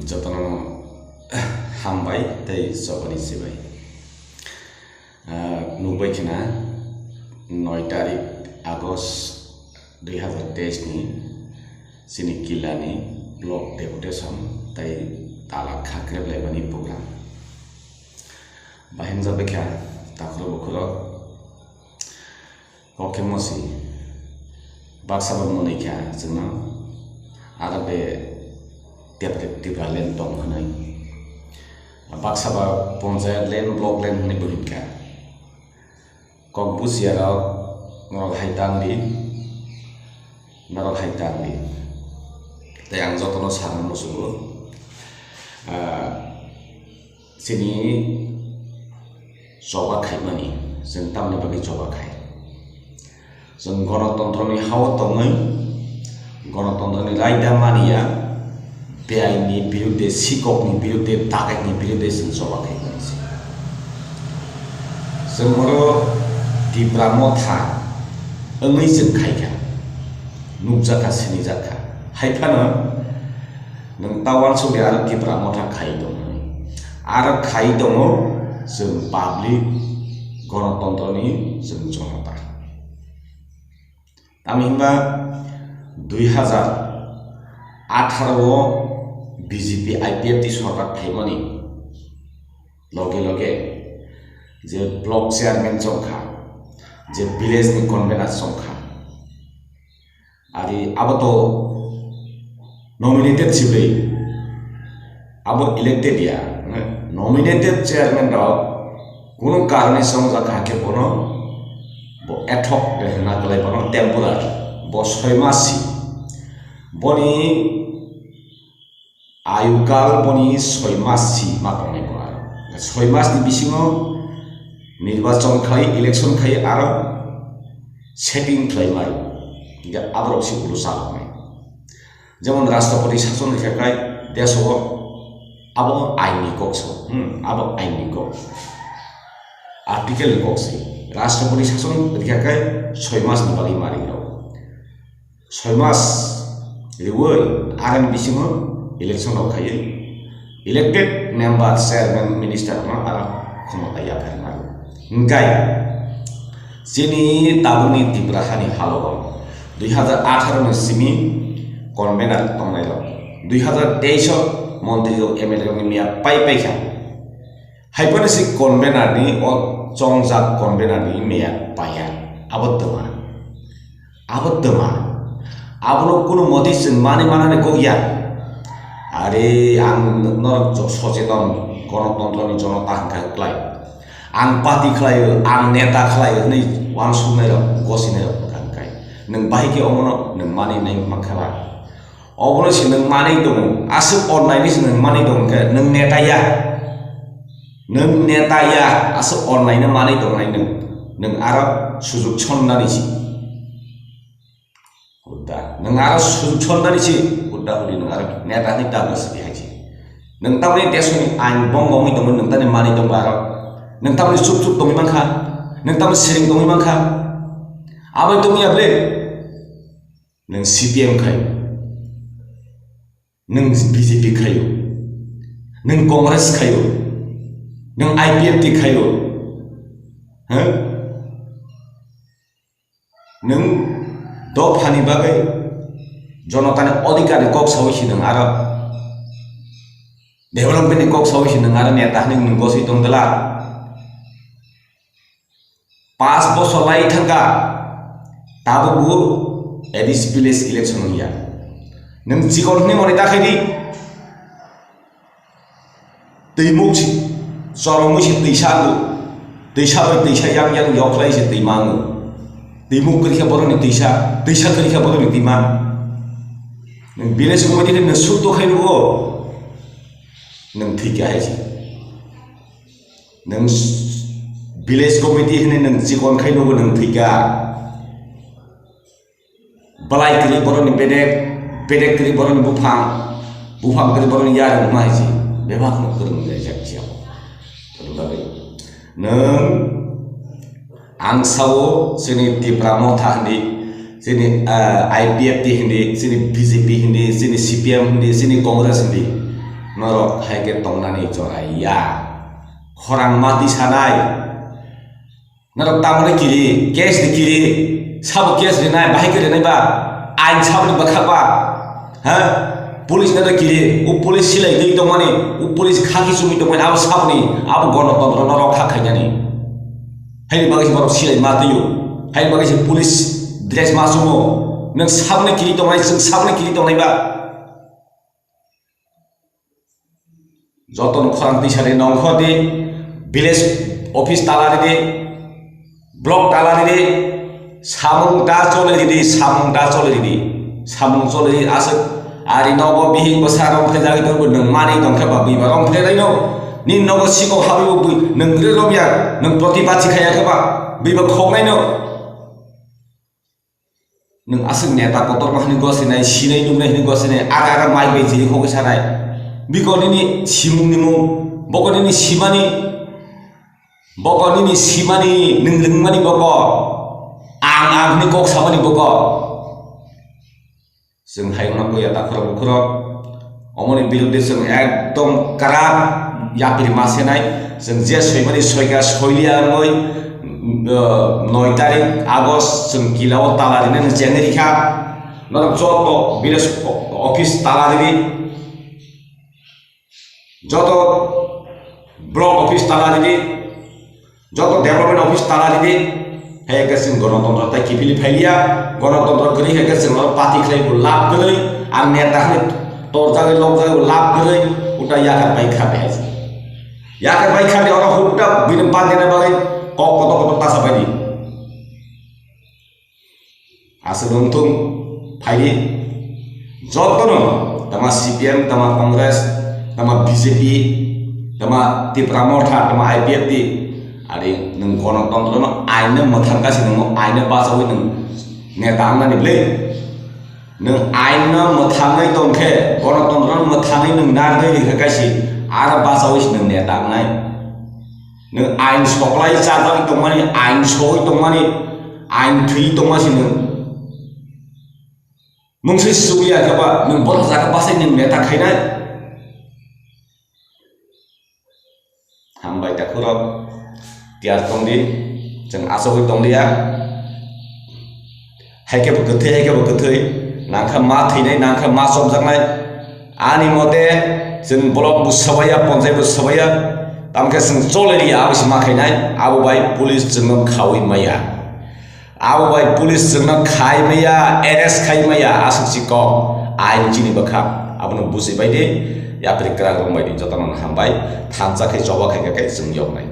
যতন হামबाय tei jobani sibai नुबाय खिना 9 तारिख आगस्ट 2023 नि सिनि किलानि ब्लक डेपुटेशन tei tala खाख्रेबलायबानि program bahin jabekha takhro bukhro kokemosi baksaba monikha jona ara be tablet लेन दं होनाय बाक्साबा पंचायत लेन ब्लक लेन होनाय बोहिखा ककबुजियाराव नरल हाइतांनि ताई आं जतन सारनो मोसुबो सिनि जबा खायमानि जों तामनि बागै जबा खाय जों गणतन्त्रनि हावा दङै गणतन्त्रनि रायदा मानिया बेआइननि बिरुद्धे सिककनि बिरुद्धे दागायनि बिरुद्धे जों जबा खायमानिसै जों हरो दिब्रा मथा ओङै जों खायखा नुजाखा सिनि जाखा हायफानो नों टावान सौदे आरो दिब्रा मथा खाय दङ आरो खाय दङ जों पाब्लिक गणतन्त्रनि जों जनता तामहिनबा 2018 बीजेपी IPF सरकार थाइमानि लगे लगे जे ब्लक चेयरमैन जंखा जे विलेज नि कन्वेनर जंखा आरि अब तो नॉमिनेटेड सिब्ले अब इलेक्टेड या नॉमिनेटेड चेयरमैन रा कोनो कारणे संजा खाके कोनो बो एथक देना गलाय बनो टेम्पोरारि बो 6 मासि बनि आयुकाल बनि 6 मासि माकंनाय बो आरो 6 मासनि बिसिङाव निर्वाचन खाय इलेक्शन खाय आरो सेटिं खालामनाय दा आबरसि गुलो सालामनाय जेमन राष्ट्रपति शासन रेखाय देशव अब आइननि कक्ष अब आइननि कक्ष आर्टिकल कक्ष राष्ट्रपति शासन रेखाय 6 मासनि बागै मारि राव 6 मास रिवल आरो बिसिङाव इलेक्शन खाय इलेक्टेड मेंबर चेयरमैन मिनिस्टर आरो क्षमता याफेरना गाय जेनि ताबुनि दिब्राहानि हालव 2018 नि सिमि कन्वेनर तंनायल 2023 मंत्री एमएलए नि मिया पाइखा हाइपनसि कन्वेनर नि अ चंजा कन्वेनर नि मिया पाया आबद्दमा आबनो कुनु मतिस माने मानाने गया आरे आं न सचेतन गणतन्त्रनि जनता हांखाय आं पार्टी खालायो आं नेता खालायो नै वान सुनाय गसिनाय हांखाय नों बाहिके अमनो नों माने नै माखाबा अबनो सि नों माने दङ आसो अननायनि नों माने दङ नों नेताया आसो अननायनो माने दङनाय नों आरो सुजुग छन्नानिसि हुदा नों आरो सुजुग छन्नानिसि हुदा हुदि नों आरो नेतानि दागोस बिहायसि नों तावनि देशनि आइन बंगङै दङ नों तानि माने दङ आरो नों तावनि सुप दङै मानखा नों तावनि सिरिं दङै मानखा आबै दङैयाब्ले नों CPM खाय नों BJP खायो नों कांग्रेस खायो नों IPF खायो हो नों दफानि बागै जनतानि अधिकारनि कक्सावैसि नों आरो डेभलपमेन्टनि कक्सावैसि नों आरो नेतानि नों गसै दंदला 5 बছर लाई थांगा ताबो एडिस विलेज इलेक्शन होया नों जिगननि मने दाखैनि दैमुखि सरमुखि दैसा यां यखलायसे दैमाङो दैमुख करिखा बरनि दैसा करिखा बरनि दैमा नों विलेज कमिटि न सुत खायनो नों थैखा हायसि नों विलेज कमिटि होने नों जिगन खायनो नों थैखा बलाय करि बरनि बेदेक करि बरनि बुफां करि बरनि यार मायसि बेबाक न फोरों जायखिया फोरोंबाय नों आंसाव जोंनि दिब्रा मथा होनदि जोंनि IPF होनदि जोंनि BJP होनदि जोंनि CPM होनदि जोंनि कांग्रेस होनदि norok haike tongnani joraya khorang mati sanai norok tamone kiri case di kiri sab case di nai bahai kiri nai ba ain sab ni bakhaba ha police na kiri u police silai dei tongmani u police khaki sumi tongmani ab sab ni ab gণতন্ত্র norok khakhaiani hai bagai borok silai matiyo hai bagai police dress masumo nang sab ni kiri tongmani sab ni kiri tongnai ba যতন খরান্তি সারে নংখদে village office তালারে দে ব্লক তালারে দে সামুংটা চলে দিদি সামুংটা চলে দিদি সামুং চলে দি আস আরি নব বিহি বসা রং ফে জাগি দব নং মানি দং খেবা বি রং ফে লাইনো নি নব সিকো হাবি বই নং রে রবিয়া নং প্রতিবাদী খায়া খেবা বি বা খগনাইনো নং আসং নেতা কতর মাহনি গসিনাই সিনাই নুমনাই নি গসিনাই আগা আগা মাই বে জি খগে সানাই bikonini simungnimu bokonini simani ninglingmani boko ang ni kok samani boko जों हायंनांगौ या दाखुरा बुखुरा अमनि बिरुद्धे जों एकदम कारा यापिर मासेनाय जों जे सैमानि सयगा सयलियाङै 9 तारिख आगस्ट जों किलाव तालारिने जेंगरिखा नरक जत बिलेज अफिस तालारि যত ব্লক অফিস তালা দিদি যত ডেভেলপমেন্ট অফিস তালা দিদি হেগেসিন গণতন্ত্র তাই কিপিলি ফাইলিয়া গণতন্ত্র গরি হেগেসিন পাতি খাইবো লাভ গলাই আর নেতা হলে তোর জাগে লগ জাগে লাভ গলাই ওটা ইয়াকার বাইখা বেহাছে ইয়াকার বাইখা দে ওরা হুটটা বিন পাদেনে বাগে কত কত তাসা পাইদি আসে নতুন ফাইলি যতন তামা সিপিএম তামা Congress tama BJP tama ti pramotha tama IPF ti ari nung gণতন্ত্র no aina mathang ka sinung aina basawi nung neta angna ni ble nung aina mathangai tongkhe gণতন্ত্র no mathangai nung nargai ri khakasi ara basawi nung neta angnai nung ain soklai chadang tongmani ain soi tongmani ain thui tongmasi nung mungsi suya khaba nung bol jaka basai nung neta khainai hambai takurok tiar tongdi जों आसोगै दंलिया हायकेबो गोथै नांखा मा थैनाय नांखा मा समजांनाय आनि मते जों ब्लक बुसबाया पन्चायत बुसबाया तामके जों चलेरिया आबस माखायनाय आबो बाय पुलिस जों खावै माया आबो बाय पुलिस जों खाय माया एरेस्ट खाय माया आसुसि क आइन जिनि बखा आबनो बुजिबाय दे याप्रि क्राग रंबायदि जतन हामबाय थांजाखै जबाखै जों यौनाय